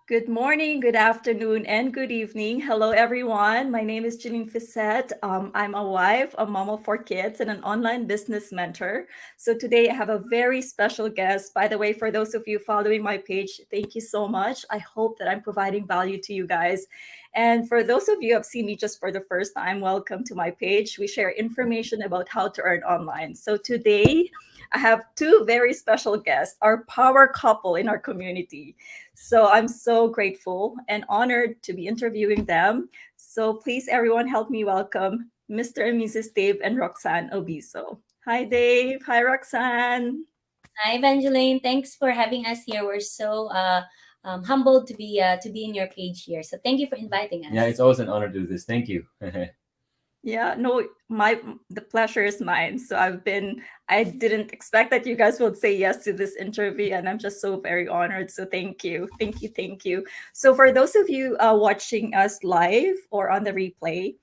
Good morning, good afternoon, and good evening. Hello, everyone. My name is Janine Fissette. I'm a wife, a mom of four kids, and an online business mentor. So today I have a very special guest. By the way, for those of you following my page, thank you so much. I hope that I'm providing value to you guys. And for those of you who have seen me just for the first time, welcome to my page. We share information about how to earn online. So today I have two very special guests, our power couple in our community. So I'm so grateful and honored to be interviewing them. So please, everyone, help me welcome Mr. and Mrs. Dave and Roxanne Obiso. Hi, Dave. Hi, Roxanne. Hi, Evangeline. Thanks for having us here. We're so humbled to be in your page here. So thank you for inviting Yeah, us. it's always an honor to do this. Thank you. Yeah, no, the pleasure is mine. I didn't expect that you guys would say yes to this interview, and I'm just so very honored. So thank you. So for those of you watching us live or on the replay,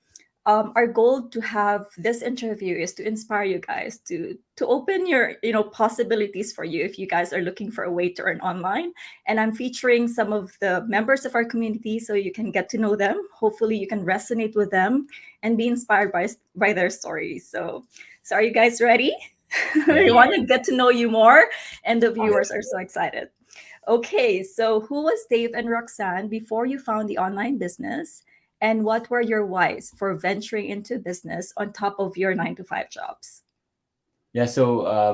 our goal to have this interview is to inspire you guys to open your possibilities for you if you guys are looking for a way to earn online. And I'm featuring some of the members of our community so you can get to know them. Hopefully, you can resonate with them and be inspired by their stories. So are you guys ready? We Yeah. want to Yes. get to know you more, and the Awesome. viewers are so excited. Okay, so who was Dave and Roxanne before you found the online business? And what were your whys for venturing into business on top of your 9 to 5 jobs? Yeah, so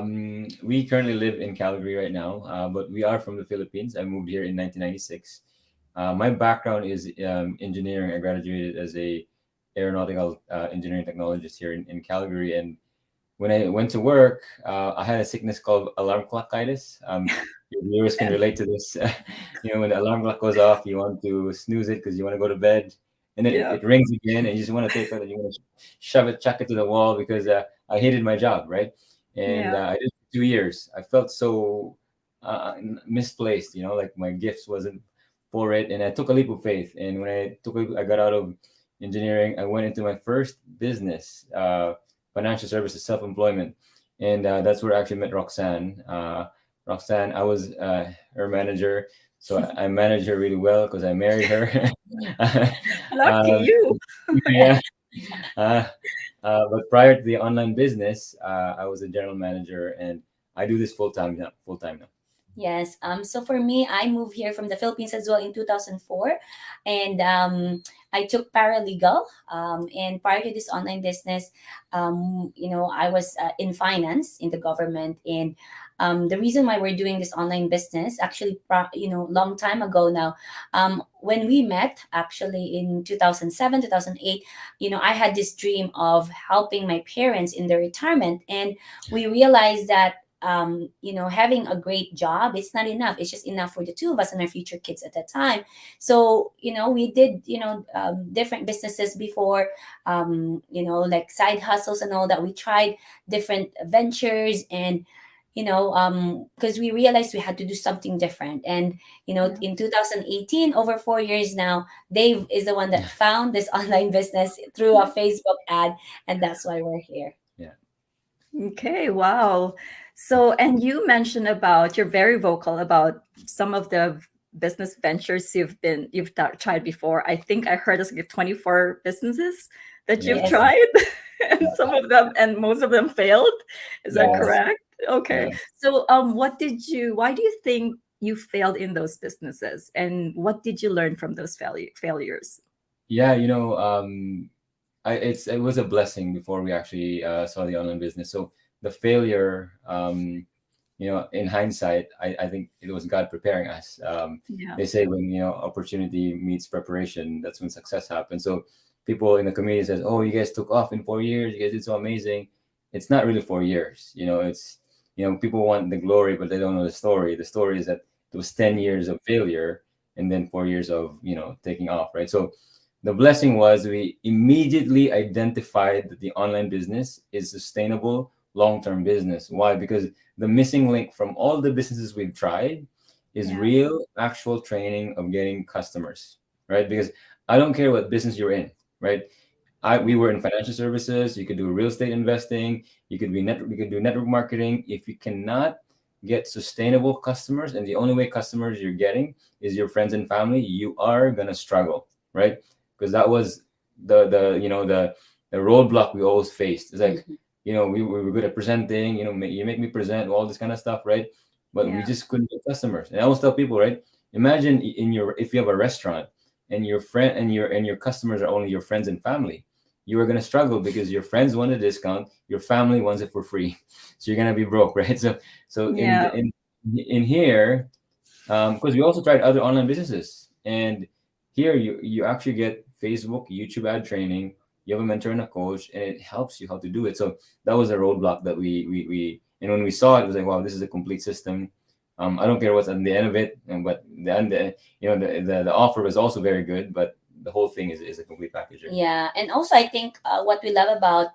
we currently live in Calgary right now, but we are from the Philippines. I moved here in 1996. My background is engineering. I graduated as a aeronautical engineering technologist here in Calgary. And when I went to work, I had a sickness called alarm clockitis. Your viewers can relate to this. When the alarm clock goes off, you want to snooze it because you want to go to bed, and then Yeah, it rings again, and you just want to take it and you want to shove it, chuck it to the wall because I hated my job, right? And yeah, I did it for 2 years. I felt so misplaced, like my gifts wasn't for it, and I took a leap of faith. And when I got out of engineering, I went into my first business. Financial services, self-employment, and that's where I actually met Roxanne. Roxanne, I was her manager, so I managed her really well because I married her. lucky uh, you. yeah, uh, but prior to the online business, I was a general manager, and I do this full time now. Full time now. Yes. So for me, I moved here from the Philippines as well in 2004, and I took paralegal. And prior to this online business, I was in finance in the government, and the reason why we're doing this online business actually, long time ago now, when we met actually in 2007, 2008, I had this dream of helping my parents in their retirement, and we realized that having a great job, it's not enough. It's just enough for the two of us and our future kids at that time. So, we did, different businesses before, like side hustles and all that. We tried different ventures and, because we realized we had to do something different. And, Yeah. in 2018, over 4 years now, Dave is the one that found this online business through a Facebook ad. And that's why we're here. Yeah. Okay, wow. So, and you mentioned about you're very vocal about some of the business ventures tried before. I think I heard us like 24 businesses that you've Yeah. Yes. tried, and some of them and most of them failed. Is that Yeah. Yes. correct? Okay. Yeah. So, why do you think you failed in those businesses, and what did you learn from those failures? Yeah. It was a blessing before we actually saw the online business. So the failure, in hindsight, I think it was God preparing us. Yeah. They say when opportunity meets preparation, that's when success happens. So people in the community says, "Oh, you guys took off in 4 years. You guys did so amazing." It's not really 4 years. It's people want the glory, but they don't know the story. The story is that it was 10 years of failure and then 4 years of taking off, right? So the blessing was we immediately identified that the online business is sustainable long-term business. Why? Because the missing link from all the businesses we've tried is Yeah. real actual training of getting customers, right? Because I don't care what business you're in, right? We were in financial services. You could do real estate investing. You could do network marketing. If you cannot get sustainable customers, and the only way customers you're getting is your friends and family, you are gonna struggle, right? Because that was the roadblock we always faced. It's like, Mhm. we were good at presenting, you make me present all this kind of stuff, right? But we Yeah. just couldn't get customers. And I always tell people, right? Imagine if you have a restaurant and your friend and your customers are only your friends and family, you are gonna struggle because your friends want a discount, your family wants it for free, so you're gonna be broke, right? So Yeah. in here, because we also tried other online businesses, and here you actually get Facebook, YouTube ad training. You have a mentor and a coach, and it helps you how to do it. So that was a roadblock that we and when we saw it, it was like, wow, this is a complete system. I don't care what's at the end of it, but the offer was also very good, but the whole thing is a complete package. Yeah, and also I think what we love about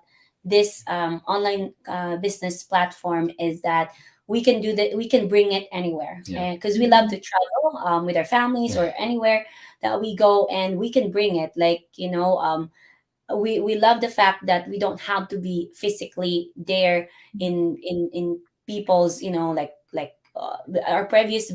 this online business platform is that we can do that. We can bring it anywhere, Yeah. and because we love Mhm. to travel with our families or anywhere that we go, and we can bring it. Like we love the fact that we don't have to be physically there in people's our previous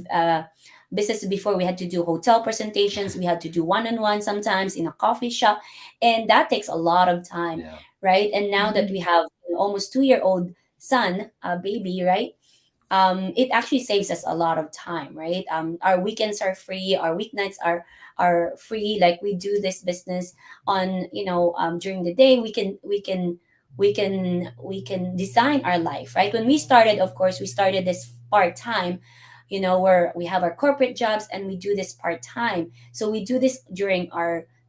business before. We had to do hotel presentations, we had to do one-on-one sometimes in a coffee shop, and that takes a lot of time, Yeah. right? And now that Mhm. we have an almost 2-year-old son, a baby, right? It actually saves us a lot of time, right? Our weekends are free, our weeknights are free. Like we do this business on, during the day. We can design our life, right? When we started, of course, we started this part time, where we have our corporate jobs and we do this part time. So we do this during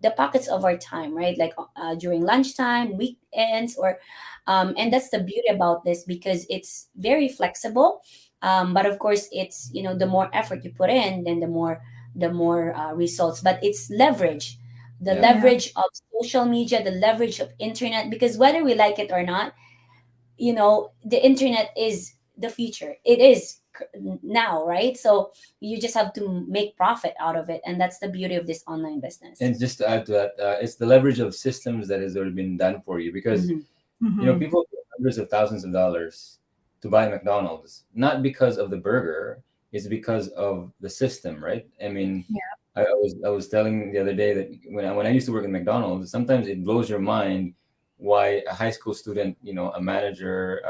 the pockets of our time, right? Like during lunchtime, weekends, or and that's the beauty about this, because it's very flexible. But of course, it's, the more effort you put in, then the more results. But it's leverage, the Yeah. Yeah. leverage of social media, the leverage of internet, because whether we like it or not, the internet is the future. It is now, right? So you just have to make profit out of it, and that's the beauty of this online business. And just to add to that, it's the leverage of systems that has already been done for you, because Mm-hmm. Mhm. people pay hundreds of thousands of dollars to buy McDonald's, not because of the burger, it's because of the system, right? I mean, Yeah. I was telling the other day that when I used to work at McDonald's, sometimes it blows your mind why a high school student, a manager,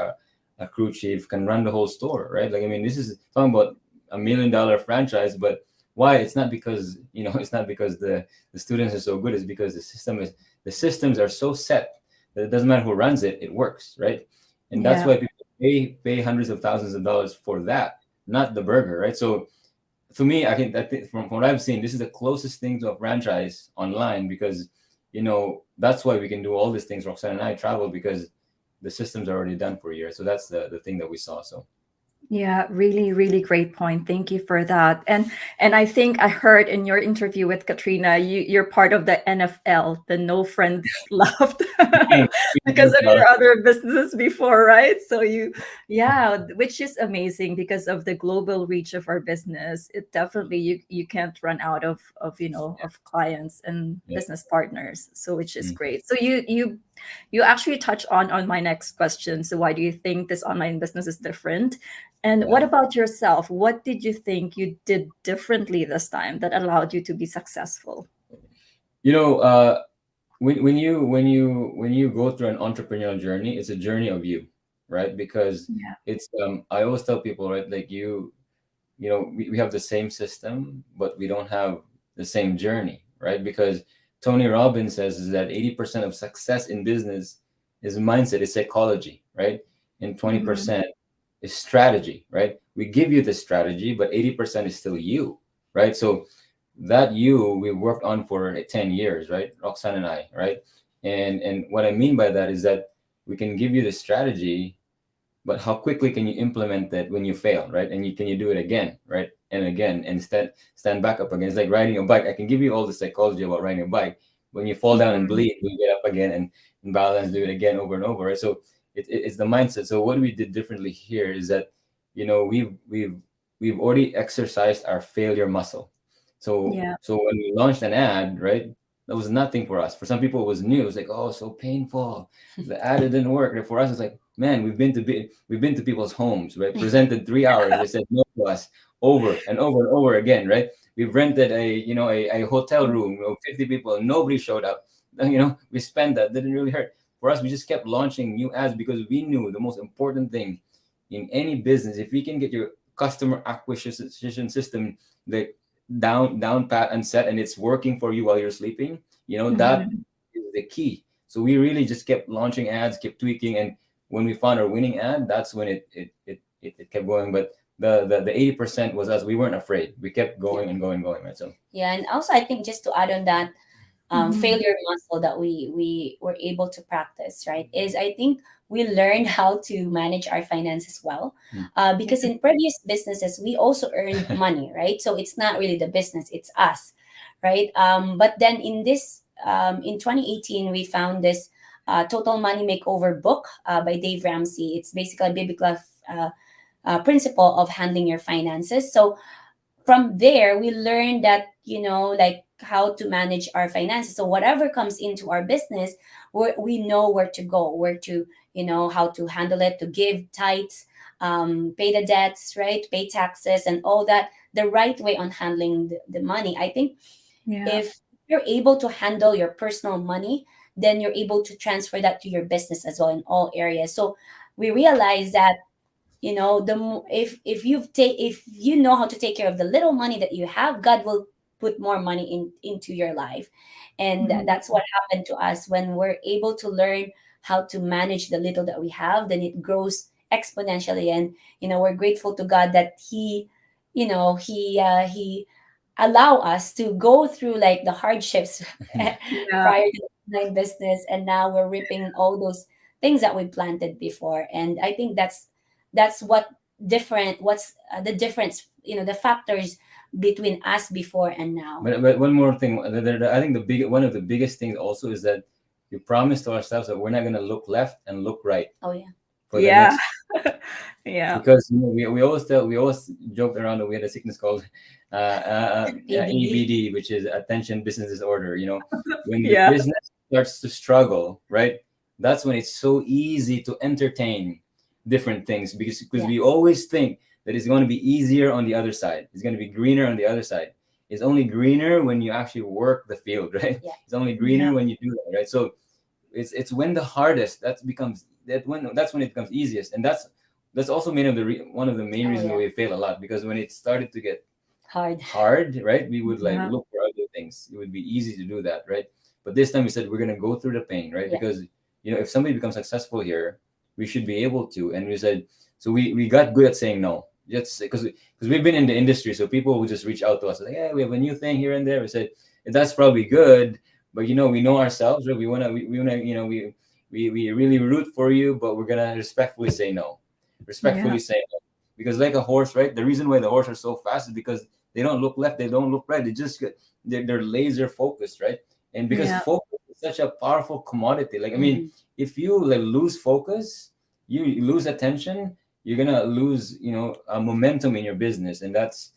a crew chief can run the whole store, right? Like, I mean, this is talking about $1 million franchise, but why? It's not because it's not because the students are so good. It's because the systems are so set that it doesn't matter who runs it, it works, right? And that's Yeah. why people pay hundreds of thousands of dollars for that, not the burger, right? So to me, I think from what I've seen, this is the closest thing to a franchise online, because that's why we can do all these things. Roxanne and I travel because the systems are already done for a year. So that's the thing that we saw. So Yeah, really, really great point. Thank you for that. And I think I heard in your interview with Katrina, you're part of the NFL, the No Friends Left, yeah, because of your other businesses before, right? So yeah, which is amazing because of the global reach of our business. It definitely you can't run out of clients and yeah, business partners. So which is mm, great. So you actually touch on my next question. So why do you think this online business is different? And yeah. what about yourself? What did you think you did differently this time that allowed you to be successful? You know, uh, when you go through an entrepreneurial journey, it's a journey of you, right? Because Yeah. it's I always tell people, right, like we have the same system, but we don't have the same journey, right? Because Tony Robbins says is that 80% of success in business is mindset, is psychology, right? And Mm-hmm. 20% is strategy, right? We give you the strategy, but 80% is still you, right? So that we worked on for 10 years, right? Roxanne and I, right? And what I mean by that is that we can give you the strategy, but how quickly can you implement that when you fail, right? And can you do it again, right? And again, and stand back up again. It's like riding a bike. I can give you all the psychology about riding a bike. When you fall down and Mm-hmm. bleed, we get up again and balance, do it again over and over, right? So it's the mindset. So what we did differently here is that we've already exercised our failure muscle. Yeah. So when we launched an ad, right, that was nothing for us. For some people, it was new. It was like, oh, so painful. The ad didn't work. And for us, it's like, Man, we've been to people's homes, right? Presented 3 hours. They said no to us over and over and over again, right? We've rented a hotel room, 50 people, and nobody showed up. We spent that. Didn't really hurt. For us, we just kept launching new ads because we knew the most important thing in any business, if we can get your customer acquisition system like down pat and set, and it's working for you while you're sleeping, that Mhm. is the key. So we really just kept launching ads, kept tweaking, and when we found our winning ad, that's when it kept going. But the 80% was us. We weren't afraid. We kept Yeah. going and going, going, right? So Yeah, and also I think just to add on that, Mhm. failure muscle that we were able to practice, right, is I think we learned how to manage our finances well, hmm. Yeah. because in previous businesses we also earned money, right? So it's not really the business, it's us, right? But then in this in 2018 we found this Total Money Makeover book by Dave Ramsey. It's basically a biblical principle of handling your finances. So from there we learn that, like how to manage our finances. So whatever comes into our business, we know where to go, where to, how to handle it, to give tithes, pay the debts, right, pay taxes and all that, the right way on handling the money. I think Yeah. if you're able to handle your personal money, then you're able to transfer that to your business as well in all areas. So we realize that, if you know how to take care of the little money that you have, God will put more money into your life. And Mhm. that's what happened to us. When we're able to learn how to manage the little that we have, then it grows exponentially. And we're grateful to God that he allow us to go through like the hardships Yeah. prior to the online business, and now we're reaping all those things that we planted before. And I think that's what's the difference, the factors between us before and now. But one more thing, I think one of the biggest things also is that we promise to ourselves that we're not going to look left and look right Oh yeah. for the Yeah. next, Yeah. because we always joked around that we had a sickness called ABD. ABD, which is attention business disorder. When the Yeah. business starts to struggle, right? That's when it's so easy to entertain different things, because Yeah. we always think that it's going to be easier on the other side. It's going to be greener on the other side. It's only greener when you actually work the field, right? Yeah. It's only Yeah. greener when you do that, right? So it's when the hardest that's when it becomes easiest, and that's also one of the main Oh reasons why yeah. we fail a lot, because when it started to get Hard. hard, right, we would like Yeah. look for other things. It would be easy to do that, right? But this time we said we're gonna go through the pain, right? Yeah. Because if somebody becomes successful here, we should be able to. And we said, so we got good at saying no. Just because we've been in the industry, so people will just reach out to us like, yeah, we have a new thing here and there. We said that's probably good, but we know ourselves, right? We wanna we really root for you, but we're gonna respectfully say no. Yeah. Respectfully say no. Because like a horse, right? The reason why the horse are so fast is because they don't look left, they don't look right. They're laser focused, right? And because Yeah. focus is such a powerful commodity. Like, I mean, Hmm. if you like lose focus, you lose attention, you're gonna lose, a momentum in your business. And that's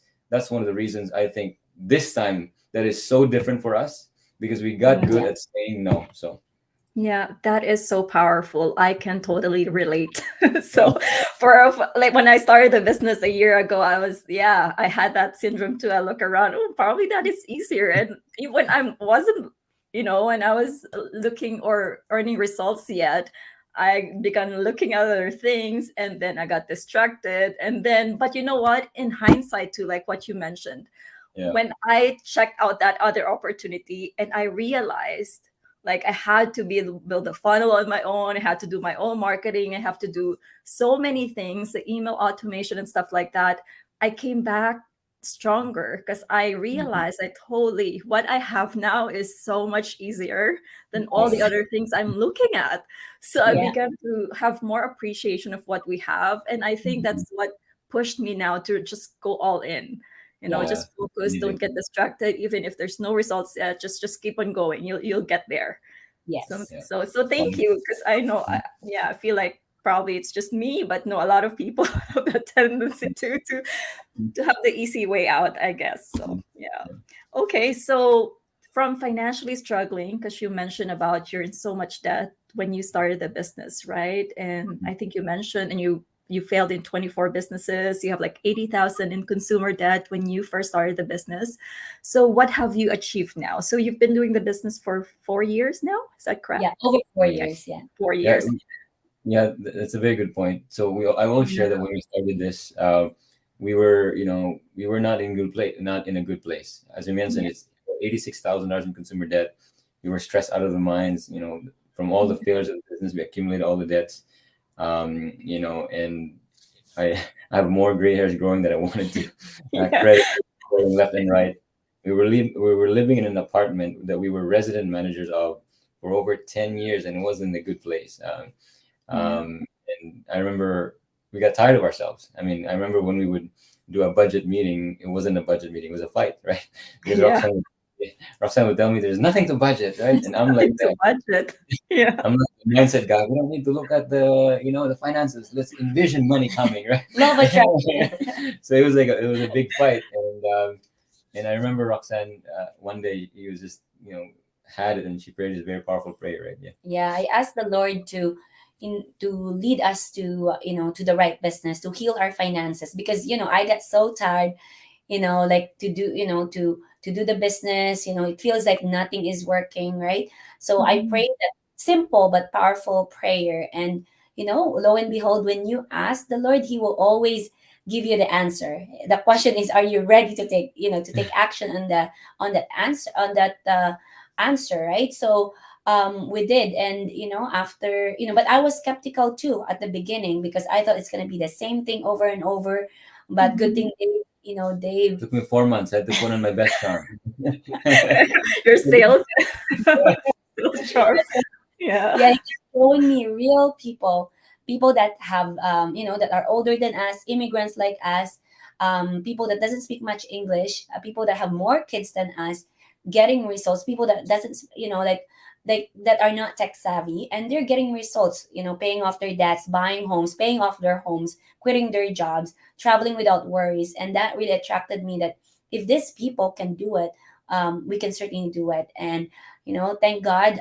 one of the reasons I think this time that is so different for us, because we got Yeah. good Yeah. at saying no. So Yeah, that is so powerful. I can totally relate. So, like when I started the business a year ago, I had that syndrome too. I look around, oh, probably that is easier. And when I wasn't, when I was looking or earning results yet, I began looking at other things, and then I got distracted. And then, but you know what? In hindsight, too, like what you mentioned, yeah. when I checked out that other opportunity and I realized like I had to build a funnel on my own, I had to do my own marketing, I have to do so many things, the email automation and stuff like that. I came back stronger because I Hmm. realized I totally what I have now is so much easier than all Yeah. the Yes. other things I'm looking at. So I Yeah. began to have more appreciation of what we have. And I think Mhm. that's what pushed me now to just go all in, Yeah. Yeah. just focus, don't Needed. get distracted. Even if there's no results yet, just keep on going, you'll get there. so Yes. Yeah. so thank Um, you, because I know I feel like probably it's just me, but no, a lot of people have that tendency to have the easy way out, I guess. So yeah. Okay, so from financially struggling, because you mentioned about you're in so much debt when you started the business, right? And I think you mentioned, and you failed in 24 businesses. You have like 80,000 in consumer debt when you first started the business. So what have you achieved now? So you've been doing the business for 4 years now. Is that correct? Yeah, over four Yeah, years. Yeah. yeah,4 years. yeah. That's a very good point. So I will share that when we started this, we were, we were not in good place, not in a good place. As you mentioned, Yeah. it's $86,000 in consumer debt. We were stressed out of the minds, from all the failures of the business. We accumulated all the debts, and I I have more gray hairs growing that I wanted to Yeah. credit going left and right. We were living in an apartment that we were resident managers of for over 10 years, and it wasn't a good place. Yeah. And I remember we got tired of ourselves. I mean, I remember when we would do a budget meeting, it wasn't a budget meeting; it was a fight, right? Because Yeah. Roxanne would tell me there's nothing to budget, right? And I'm like, Nothing to budget. Yeah. I'm like the mindset guy. We don't need to look at the finances. Let's envision money coming, right? Law of attraction. So it was like it was a big fight, and I remember Roxanne one day he was just had it, and she prayed this very powerful prayer, right? Yeah. Yeah, I asked the Lord to lead us to to the right business, to heal our finances, because I got so tired, like to do to do the business. It feels like nothing is working, right? So I Mhm. prayed that simple but powerful prayer, and lo and behold, when you ask the Lord, He will always give you the answer. The question is, are you ready to take to take action on the on that answer on that answer, right? So we did, and after but I was skeptical too at the beginning, because I thought it's going to be the same thing over and over. But good Mhm. thing Dave. Took me 4 months. I had to put on my best charm. Your sales, sales charm. Yeah. Yeah, he's showing me real people, people that have that are older than us, immigrants like us, people that doesn't speak much English, people that have more kids than us, getting results, people that doesn't like that are not tech savvy, and they're getting results, paying off their debts, buying homes, paying off their homes, quitting their jobs, traveling without worries. And that really attracted me, that if these people can do it, we can certainly do it. And thank God,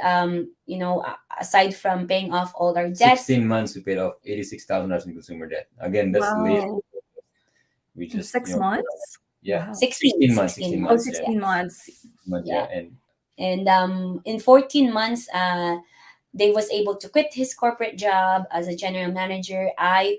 aside from paying off all our debts. 16 months we paid off $86,000 in consumer debt. Again, that's later. Wow. We In just, six months? yeah, Wow. 16 16 Oh, months, yeah, 16 months. months, yeah yeah, and and in 14 months, Dave was able to quit his corporate job as a general manager. I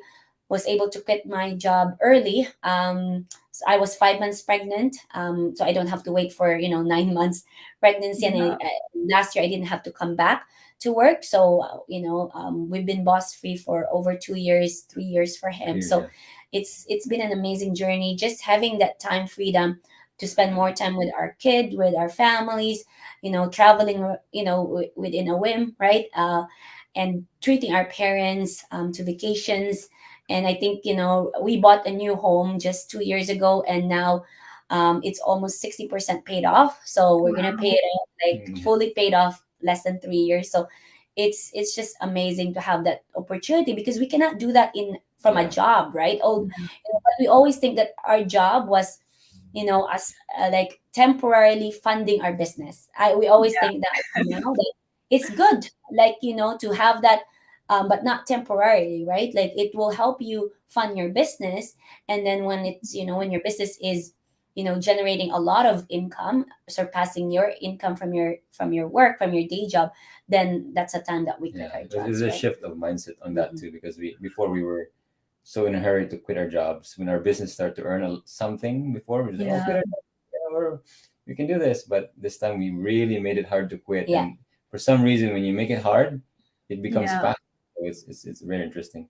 was able to quit my job early. So I was 5 months pregnant, so I don't have to wait for 9 months pregnancy. And Yeah. last year I didn't have to come back to work. So we've been boss free for over 2 years, 3 years for him. clear, yeah. So it's been an amazing journey, just having that time freedom to spend more time with our kid, with our families, traveling, within a whim, right? And treating our parents to vacations. And I think, we bought a new home just 2 years ago, and now it's almost 60% paid off. So we're going to pay Wow. it off, like Mm, fully paid off, less than 3 years. So it's just amazing to have that opportunity, because we cannot do that in from a yeah, job, right? Oh, Yeah. but we always think that our job was as like temporarily funding our business. We always think that now that it's good, like to have that, but not temporarily, right? Like it will help you fund your business, and then when it's when your business is generating a lot of income, surpassing your income from your work, from your day job, then that's a time that we quit yeah. our It was jobs, a right? shift of mindset on that Mhm. too, because before we were so in a hurry to quit our jobs when our business started to earn something. Before we were like, oh, Yeah. quit our job, we can do this. But this time we really made it hard to quit, Yeah. and for some reason, when you make it hard, it becomes Yeah. fast. So it's very interesting.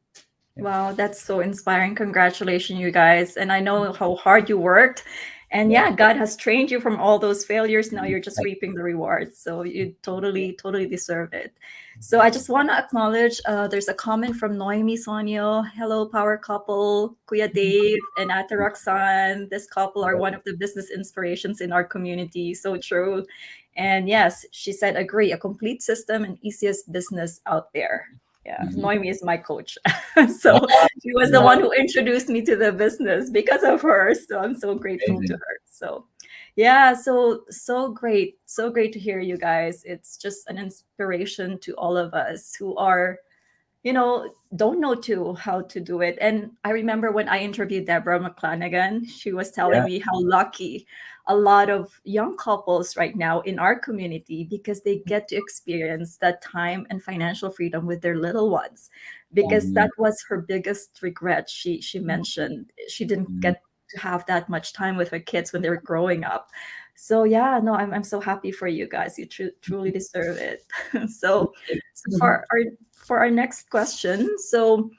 Yeah. Wow, that's so inspiring. Congratulations, you guys. And I know how hard you worked. And Yeah. yeah, God has trained you from all those failures. Now you're just reaping the rewards. So you totally, totally deserve it. So I just want to acknowledge there's a comment from Noemi Sonio. Hello, power couple, Kuya Dave and Ate Roxanne. This couple are one of the business inspirations in our community. So true. And yes, she said, agree, a complete system and easiest business out there. Yeah, Mhm. Noemi is my coach. So she was the Yeah, one who introduced me to the business because of her. So I'm so grateful to amazing. her. So yeah, so great. So great to hear you guys. It's just an inspiration to all of us who are, don't know too how to do it. And I remember when I interviewed Deborah McClanagan, she was telling Yeah. me how lucky a lot of young couples right now in our community, because they get to experience that time and financial freedom with their little ones, because Mhm. that was her biggest regret. She mentioned she didn't Mhm. get to have that much time with her kids when they were growing up. So yeah, no, I'm so happy for you guys. You truly deserve it. So so Mhm. for our next question, so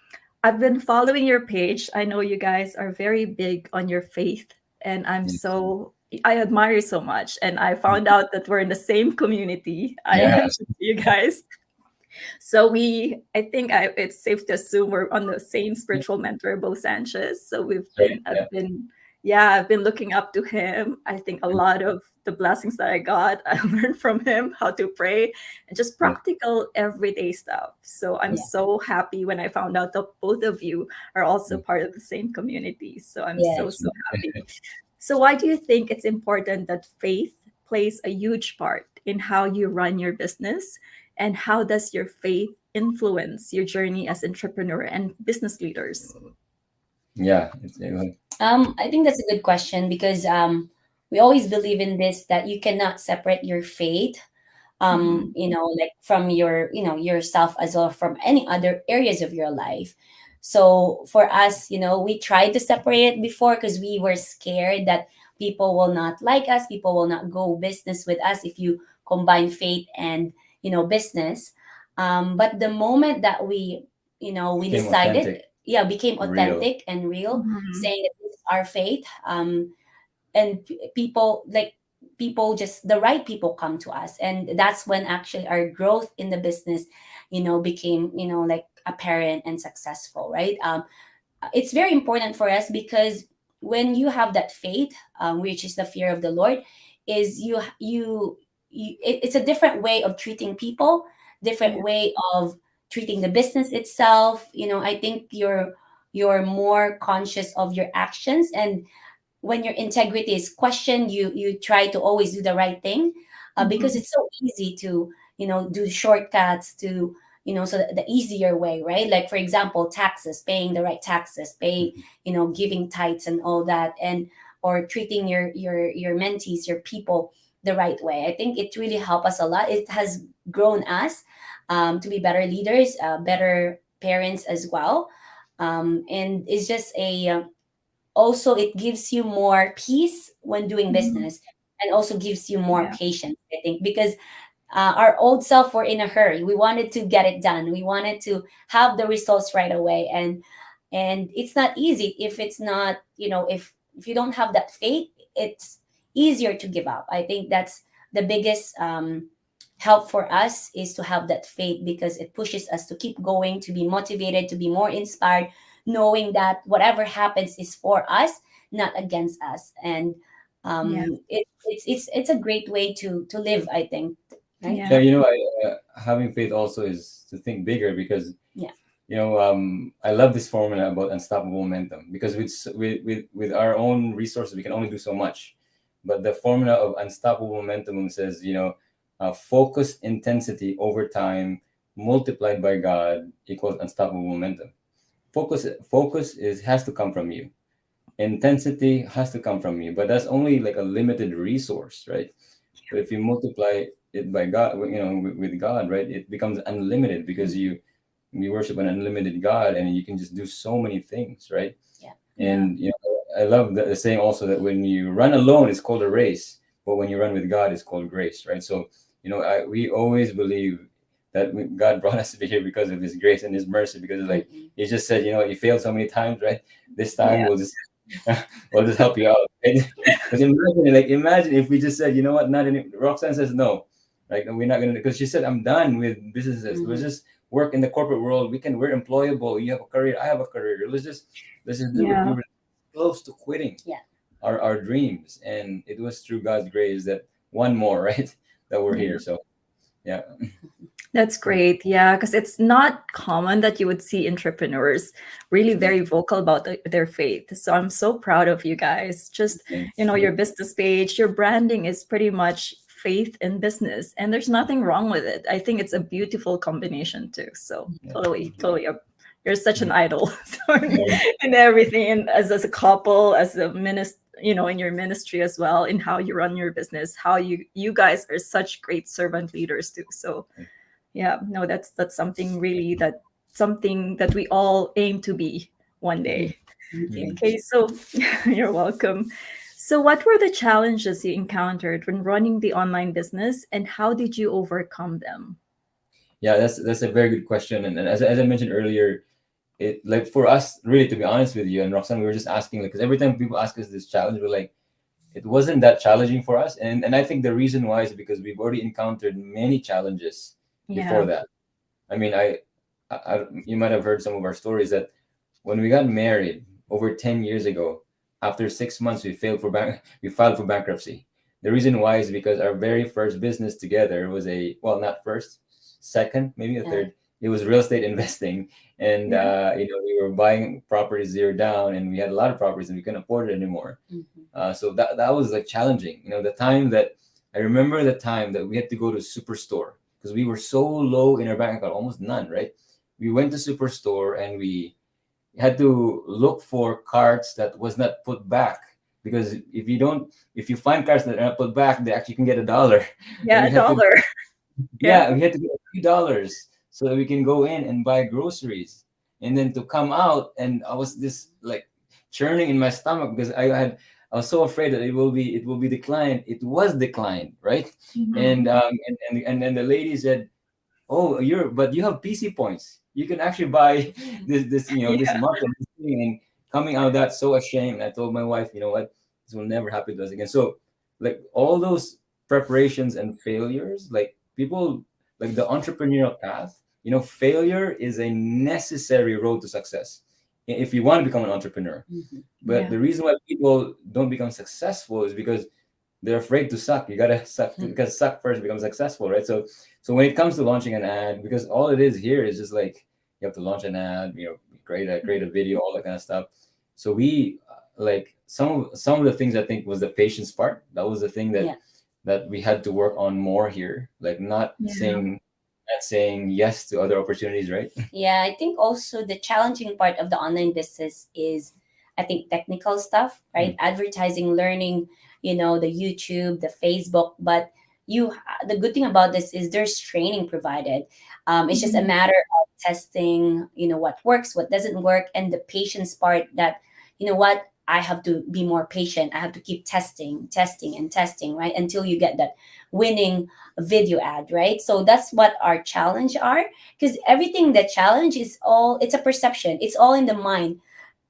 I've been following your page. I know you guys are very big on your faith, and I admire you so much. And I found out that we're in the same community. I Yeah. mentioned to you guys, so it's safe to assume we're on the same spiritual mentor, Bo Sanchez. So Right. Yeah. I've been looking up to him. I think a lot of the blessings that I got, I learned from him how to pray and just Yeah. practical everyday stuff. So I'm Yeah. so happy when I found out that both of you are also Mm. part of the same community. So I'm so, Yes. so happy. So why do you think it's important that faith plays a huge part in how you run your business? And how does your faith influence your journey as entrepreneur and business leaders? Yeah. I think that's a good question because we always believe in this that you cannot separate your faith, Mhm. like from your, yourself as well from any other areas of your life. So for us, we tried to separate it before because we were scared that people will not like us, people will not go business with us if you combine faith and, business. But the moment that we Became decided, authentic, yeah, became real. authentic and real, Mhm. saying that this is our faith, and people, like, people, just the right people come to us, and that's when actually our growth in the business became like apparent and successful, right? It's very important for us because when you have that faith, which is the fear of the Lord, is it's a different way of treating people, different Yeah. way of treating the business itself. I think you're more conscious of your actions, and when your integrity is questioned, you try to always do the right thing, because Mhm. it's so easy to do shortcuts to so the easier way, right? Like, for example, taxes, paying the right taxes, pay Mhm. giving tithes and all that, and or treating your mentees, your people, the right way. I think it really helped us a lot. It has grown us, to be better leaders, better parents as well. And it's just also, it gives you more peace when doing Mhm. business, and also gives you more Yeah. patience, I think, because our old self were in a hurry. We wanted to get it done, we wanted to have the results right away, and it's not easy if it's not, if you don't have that faith. It's easier to give up. I think that's the biggest help for us, is to have that faith, because it pushes us to keep going, to be motivated, to be more inspired, knowing that whatever happens is for us, not against us. And Yeah. it's a great way to live, I think, right? Yeah. Yeah. Having faith also is to think bigger because Yeah. I love this formula about unstoppable momentum because with our own resources we can only do so much, but the formula of unstoppable momentum says focused intensity over time multiplied by God equals unstoppable momentum. Focus is has to come from you. Intensity has to come from you, but that's only like a limited resource, right? But if you multiply it by God, with God, right, it becomes unlimited because Mhm. you worship an unlimited God and you can just do so many things, right? Yeah. Yeah. And I love the saying also that when you run alone, it's called a race, but when you run with God, it's called grace, right? So we always believe that God brought us to be here because of His grace and His mercy. Because like Mhm. He just said, you failed so many times, right? This time Yeah. we'll just help you out. Because imagine if we just said, you know what, not any. Roxanne says no, like we're not gonna, because she said I'm done with businesses. Let's Mhm. just work in the corporate world. We're employable. You have a career. I have a career. Let's just do it. We Yeah. were close to quitting Yeah. our dreams, and it was through God's grace that one more right that we're Yeah. here. So yeah. That's great. Yeah, because it's not common that you would see entrepreneurs really very vocal about their faith. So I'm so proud of you guys. Just, Thanks. your business page, your branding is pretty much faith and business, and there's nothing wrong with it. I think it's a beautiful combination too. So Yeah. totally, totally. You're such an idol so Yeah. in everything, and as a couple, as a minister, in your ministry as well, in how you run your business, how you guys are such great servant leaders too. So yeah, no, that's something that we all aim to be one Mhm. day. Thank you. Mhm. Okay, so you're welcome. So what were the challenges you encountered when running the online business, and how did you overcome them? Yeah, that's a very good question. And as I mentioned earlier, it like for us really, to be honest with you and Roxanne, we were just asking, like, because every time people ask us this challenge, we're like, it wasn't that challenging for us. And I think the reason why is because we've already encountered many challenges before Yeah. that. I mean, you might have heard some of our stories that when we got married over 10 years ago, after 6 months, we filed for bankruptcy. The reason why is because our very first business together was well, not first, second, maybe a Yeah. third. It was real estate investing. And, Yeah. we were buying properties zero down, and we had a lot of properties and we couldn't afford it anymore. Mhm. So that was like challenging. I remember the time that we had to go to Superstore because we were so low in our bank account, almost none, right? We went to Superstore and we had to look for cards that was not put back, because if you find cards that are not put back, they actually can get $1. And Yeah, a dollar. Yeah. we had to get $3 so that we can go in and buy groceries, and then to come out, and I was this like churning in my stomach because I was so afraid that it will be declined. It was declined, right? Mhm. And then the lady said, oh, but you have PC points. You can actually buy this Yeah. month and this thing. And coming out of that, so ashamed. I told my wife, you know what, this will never happen to us again. So, like all those preparations and failures, like people, like the entrepreneurial path, failure is a necessary road to success if you want to become an entrepreneur. Mhm. But Yeah. the reason why people don't become successful is because they're afraid to suck. You gotta suck because suck first to become successful, right? So when it comes to launching an ad, because all it is here is just like you have to launch an ad, create a video, all that kind of stuff. So we like some of the things I think was the patience part. That was the thing Yeah. that we had to work on more here, like Yeah. not saying yes to other opportunities, right? Yeah, I think also the challenging part of the online business is, I think, technical stuff, right? Mm. Advertising, learning, the YouTube, the Facebook. But the good thing about this is there's training provided. It's just a Mhm. matter of testing, what works, what doesn't work, and the patience part that, what, I have to be more patient. I have to keep testing, testing, and testing, right? Until you get that winning video ad, right? So that's what our challenge are, because everything that challenge is all, it's a perception, it's all in the mind,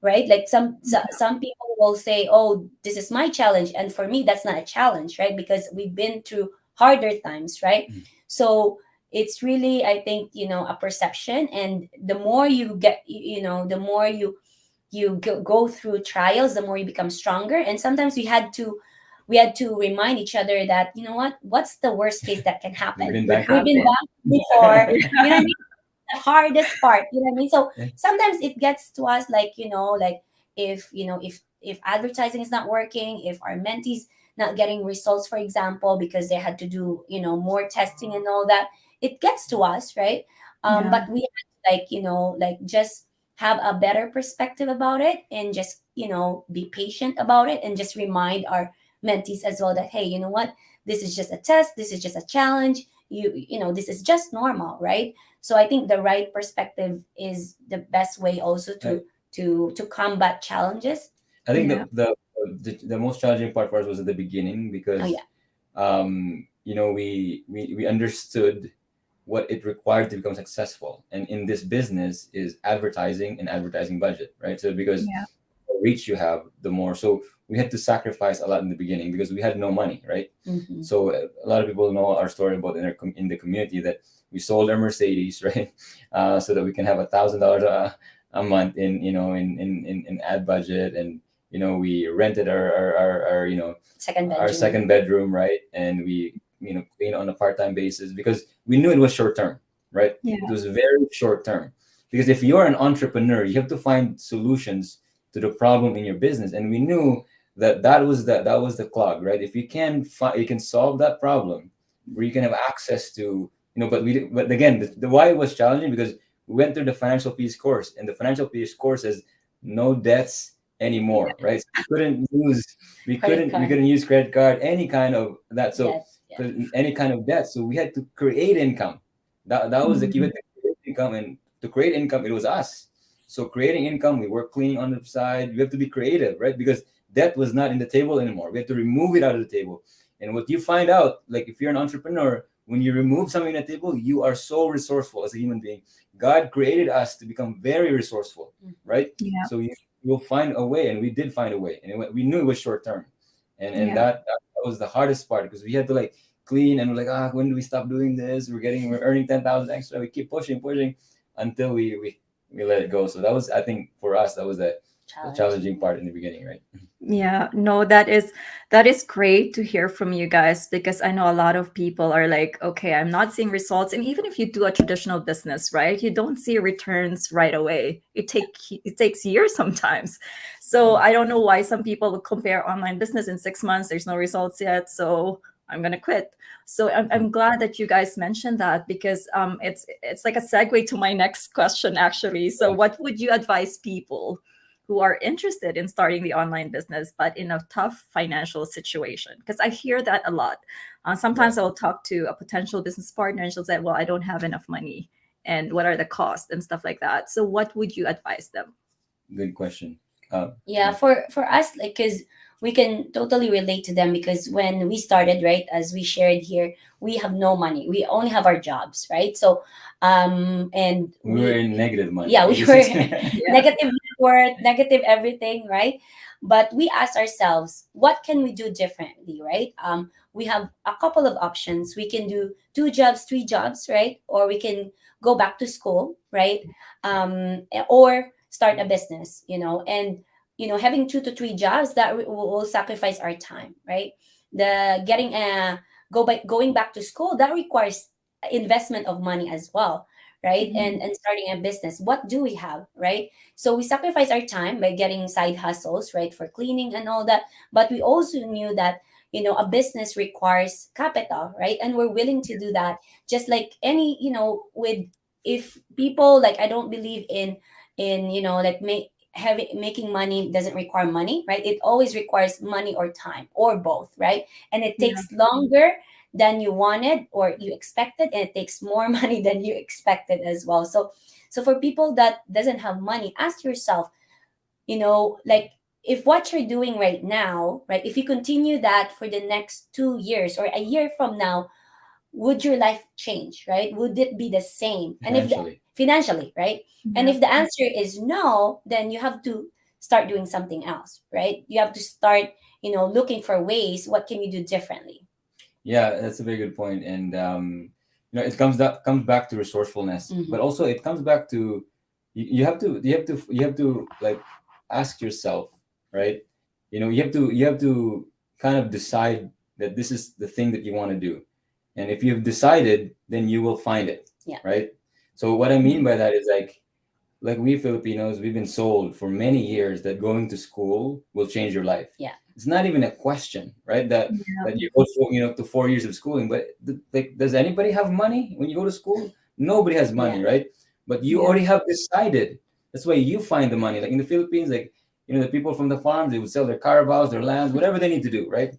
right? Like some people will say, oh, this is my challenge, and for me that's not a challenge, right? Because we've been through harder times, right? Mm. So it's really, I think, a perception. And the more you get, the more go through trials, the more you become stronger. And sometimes we had to remind each other that, what's the worst case that can We've happen? been Could We've been bankrupt. happen. back before. You know what I mean? The hardest part, so Yeah. sometimes it gets to us, like, like, if advertising is not working, if our mentees not getting results, for example, because they had to do, more testing and all that, it gets to us, right? Yeah. But we had to, like, just have a better perspective about it, and just, be patient about it, and just remind our mentees as well that, hey, you know what, this is just a test, this is just a challenge, this is just normal, right? So I think the right perspective is the best way also I, to combat challenges. I think Yeah. the most challenging part for us was at the beginning Oh because yeah. we understood what it required to become successful, and in this business is advertising and advertising budget, right? So because Yeah. the reach you have, the more, so we had to sacrifice a lot in the beginning because we had no money, right? Mm-hmm. So a lot of people know our story about in the community that we sold our Mercedes, right? So that we can have $1,000 a month in ad budget. And we rented Second our bedroom. second bedroom, right? And we clean on a part-time basis because we knew it was short term. right? It Yeah. was very short term. Because if you're an entrepreneur, you have to find solutions to the problem in your business. And we knew that that was the clog, right? If you can solve that problem, where you can have access to, but again, the why was challenging because we went through the financial peace course, and the financial peace course says no debts Yeah. anymore, right? So Credit we card. couldn't use credit card, any kind of that. So Debt. Yeah. any kind of debt. So we had to create income. That was the key. We Mhm. had to create income, and to create income, it was us. So creating income, we were cleaning on the side. We have to be creative, right? Because debt was not in the table anymore. We had to remove it out of the table. And what you find out, like if you're an entrepreneur, when you remove something on the table, you are so resourceful as a human being. God created us to become very resourceful, Mhm. right? Yeah. So you'll find a way, and we did find a way, and we knew it was short term, and Yeah. that was the hardest part because we had to like clean, and we're like, when do we stop doing this? We're earning 10,000 extra. We keep pushing until we let it go. So that was, I think, for us, that was the challenging Challenging. part in the beginning, right? Yeah, no, that is great to hear from you guys because I know a lot of people are like, okay, I'm not seeing results. And even if you do a traditional business, right, you don't see returns right away. It takes years sometimes. So Yeah. I don't know why some people would compare online business in 6 months. There's no results yet, so I'm gonna quit. So I'm glad that you guys mentioned that because it's like a segue to my next question actually. So Yeah. what would you advise people who are interested in starting the online business but in a tough financial situation? Because I hear that a lot. Yeah. Sometimes I'll talk to a potential business partner and she'll say, well, I don't have enough money, and what are the costs and stuff like that. So what would you advise them? Good question. Yeah, Yeah. for us, like, because we can totally relate to them, because when we started, right, as we shared here, we have no money, we only have our jobs, right? So and We were we, in negative money, yeah, we right? This were is Yeah. negative net worth, negative everything, right? But we asked ourselves, what can we do differently, right? We have a couple of options. We can do 2 jobs, 3 jobs, right? Or we can go back to school, right? Or start a business, and having 2 to 3 jobs, that will sacrifice our time, right? The getting a going back to school, that requires investment of money as well, right? Mhm. And starting a business, what do we have, right? So we sacrifice our time by getting side hustles, right, for cleaning and all that. But we also knew that a business requires capital, right? And we're willing to do that, just like any, with, if people, like, I don't believe in like making money doesn't require money, right? It always requires money or time or both, right? And it Yeah. takes longer than you wanted or you expected, and it takes more money than you expected as well. So for people that doesn't have money, ask yourself, like, if what you're doing right now, right, if you continue that for the next 2 years or a year from now, would your life change, right? Would it be the same? And if financially. financially, right? And Yeah. if the answer is no, then you have to start doing something else, right? You have to start, looking for ways, what can you do differently? Yeah, that's a very good point. And it comes back to resourcefulness, but Mm-hmm. also it comes back to you have to like ask yourself, right? You have to kind of decide that this is the thing that you want to do, and if you've decided, then you will find it, Yeah. right? So what I mean Yeah. by that is like we Filipinos, we've been sold for many years that going to school will change your life. Yeah. It's not even a question, right? Yeah. That you go through, to 4 years of schooling. But like, does anybody have money when you go to school? Nobody has Yeah. money, right? But you Yeah. already have decided. That's why you find the money. Like in the Philippines, like the people from the farms, they would sell their carabaos, their lands, whatever they need to do, right?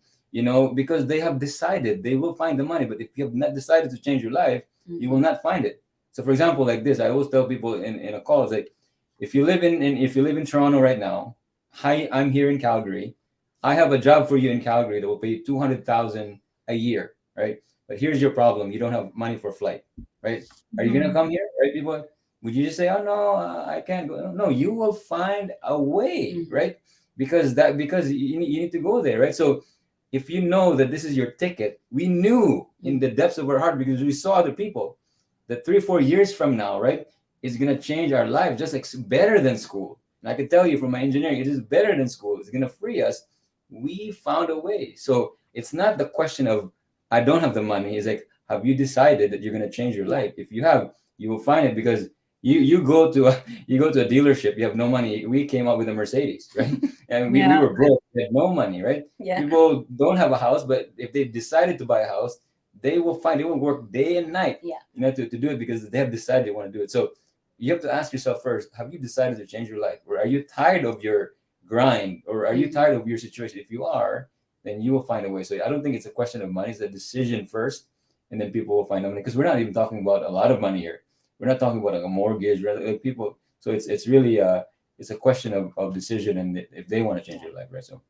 Because they have decided they will find the money. But if you have not decided to change your life, you will Mm-hmm. not find it. So, for example, like this, I always tell people in a call, it's like, if you live in Toronto right now, hi, I'm here in Calgary. I have a job for you in Calgary that will pay you 200,000 a year, right? But here's your problem: you don't have money for flight, right? Are you gonna Mhm. come here, right, people? Would you just say, "Oh no, I can't go"? No, you will find a way, Mm-hmm. right? Because you need to go there, right? So if you know that this is your ticket, we knew in the depths of our heart because we saw other people that 3 or 4 years from now, right, is gonna change our life just like better than school. And I can tell you from my engineering, it is better than school. It's gonna free us. We found a way. So it's not the question of I don't have the money. It's like, have you decided that you're gonna change your Yeah. life? If you have, You will find it because you go to a you go to a dealership. You have no money. We came up with a Mercedes, right? And we Yeah. were broke. We had no money, right? Yeah. People don't have a house, but if they decided to buy a house, they will work day and night, Yeah. to do it because they have decided they want to do it. So you have to ask yourself first: have you decided to change your life, or are you tired of your grind, or are you Mhm. tired of your situation? If you are, then you will find a way. So I don't think it's a question of money; it's a decision first, and then people will find money. Because we're not even talking about a lot of money here. We're not talking about like a mortgage, right? Like people. So it's really it's a question of decision, and if they want to change their life, right? So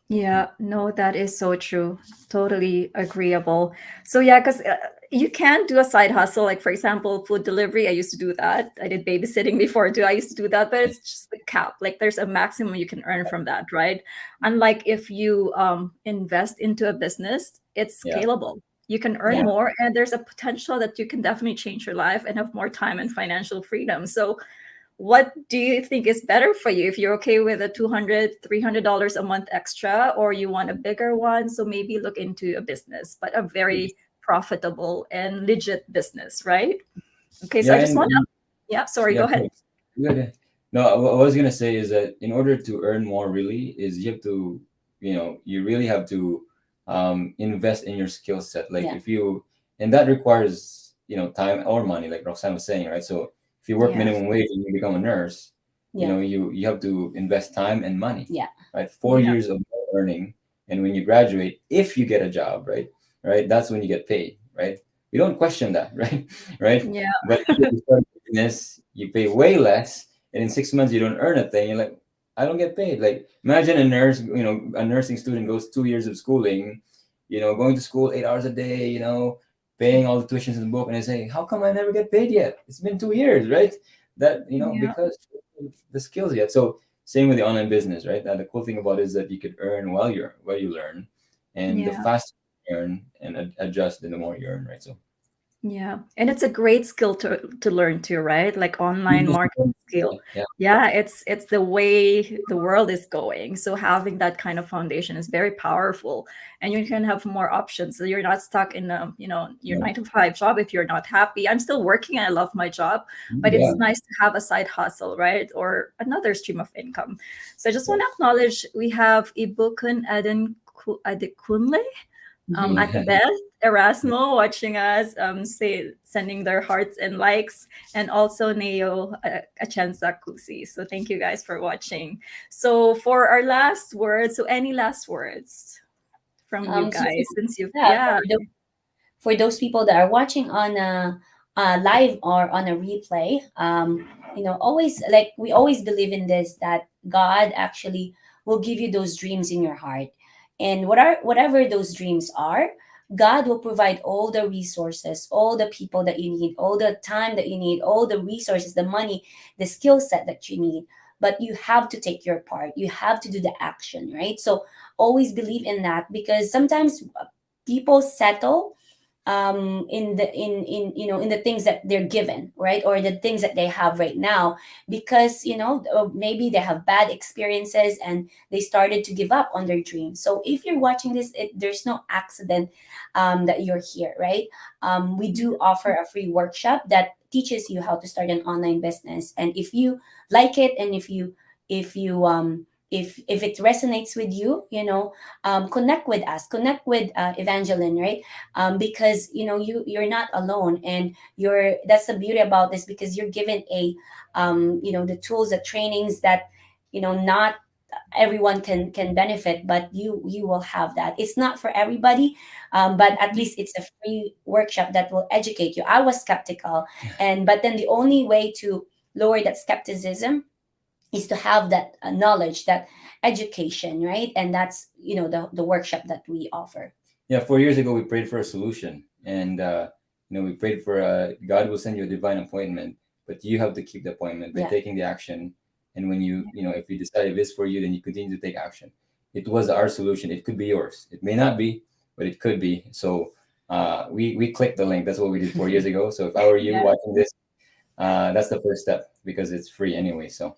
Yeah, no, that is so true. Totally agreeable. So yeah, because you can do a side hustle, like for example, food delivery. I used to do that. I did babysitting before too. I used to do that, but it's just the cap. Like there's a maximum you can earn from that, right? Unlike if you invest into a business, it's yeah, scalable. You can earn Yeah. more, and there's a potential that you can definitely change your life and have more time and financial freedom. So what do you think is better for you if you're okay with a 200, $300 a month extra, or you want a bigger one? So maybe look into a business, but a very profitable and legit business, right? Okay, so yeah, I just want to, and yeah, sorry, yeah, go ahead. good. Good. No, what I was gonna say is that in order to earn more, really, is you have to, you really have to invest in your skill set. Like Yeah. if you, and that requires, time or money, like Roxanne was saying, right? So if you work Yeah, minimum wage and you become a nurse, Yeah. you have to invest time and money, Yeah. right? Four yeah, years of earning, and when you graduate, if you get a job, right, that's when you get paid, right? We don't question that, right? Right? yeah, But if you start a business, you pay way less, and in 6 months you don't earn a thing. You're like, I don't get paid. Like, imagine a nurse, a nursing student goes 2 years of schooling, going to school 8 hours a day, paying all the tuitions in the book, and they say, how come I never get paid yet? It's been 2 years, right? That yeah, because the skills yet. So same with the online business, right? The cool thing about it is that you could earn while you learn, and the yeah. faster you earn and adjust, then the more you earn, right? So Yeah, and it's a great skill to learn too, right? Like online business, marketing skill. yeah, Yeah, it's the way the world is going. So having that kind of foundation is very powerful, and you can have more options. So you're not stuck in your yeah, 9 to 5 job if you're not happy. I'm still working and I love my job, but yeah, it's nice to have a side hustle, right? Or another stream of income. So I just want yeah. to acknowledge we have Ibukun Adekunle Mhm. Yeah. Akbeth, Erasmo watching us, sending their hearts and likes, and also Neo Achansa Kusi. So thank you guys for watching. So for our last words, so any last words from you So guys since you've yeah, yeah, for those people that are watching on a live or on a replay, always, like, we always believe in this, that God actually will give you those dreams in your heart, and whatever those dreams are, God will provide all the resources, all the people that you need, all the time that you need, all the resources, the money, the skill set that you need. But you have to take your part, you have to do the action, right? So always believe in that, because sometimes people settle in the things that they're given, right, or the things that they have right now, because maybe they have bad experiences and they started to give up on their dreams. So if you're watching this, there's no accident that you're here, right? We do offer a free workshop that teaches you how to start an online business, and if you like it, and if it resonates with you, connect with us, connect with Evangeline, right? Because you're not alone, and that's the beauty about this, because you're given the tools, the trainings that not everyone can benefit, but you will have that. It's not for everybody, but at least it's a free workshop that will educate you. I was skeptical, but then the only way to lower that skepticism is to have that knowledge, that education, right? And that's the workshop that we offer. Yeah, 4 years ago we prayed for a solution, and we prayed for God will send you a divine appointment, but you have to keep the appointment by Yeah. taking the action. And when if you decide if it's for you, then you continue to take action. It was our solution. It could be yours. It may not be, but it could be. So we clicked the link. That's what we did 4 years ago. So if I were you yeah, watching this, that's the first step because it's free anyway. So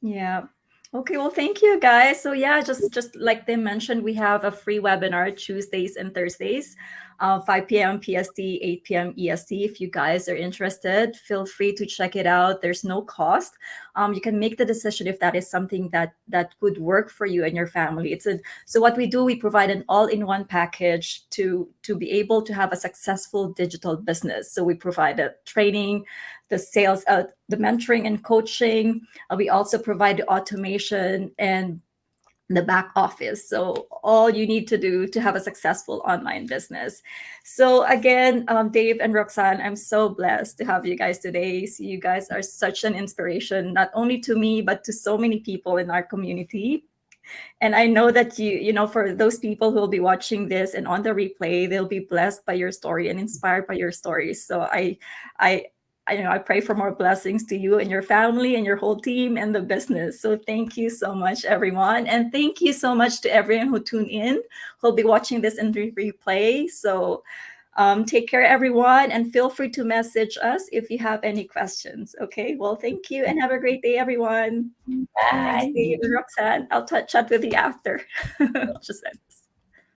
yeah. Okay, well, thank you guys. So yeah, just like they mentioned, we have a free webinar Tuesdays and Thursdays, 5 p.m. PST, 8 p.m. EST. If you guys are interested, feel free to check it out. There's no cost. You can make the decision if that is something that could work for you and your family. So what we do, we provide an all-in-one package to be able to have a successful digital business. So we provide a training, the sales, the mentoring and coaching. We also provide the automation and the back office. So all you need to do to have a successful online business. So again, Dave and Roxanne, I'm so blessed to have you guys today. So you guys are such an inspiration, not only to me, but to so many people in our community. And I know that for those people who will be watching this and on the replay, they'll be blessed by your story and inspired by your stories. So I I pray for more blessings to you and your family and your whole team and the business. So thank you so much, everyone. And thank you so much to everyone who tuned in, who'll be watching this in replay. So take care, everyone, and feel free to message us if you have any questions. Okay. Well, thank you and have a great day, everyone. Thanks, Bye. Dave and Roxanne. I'll chat with you after. Just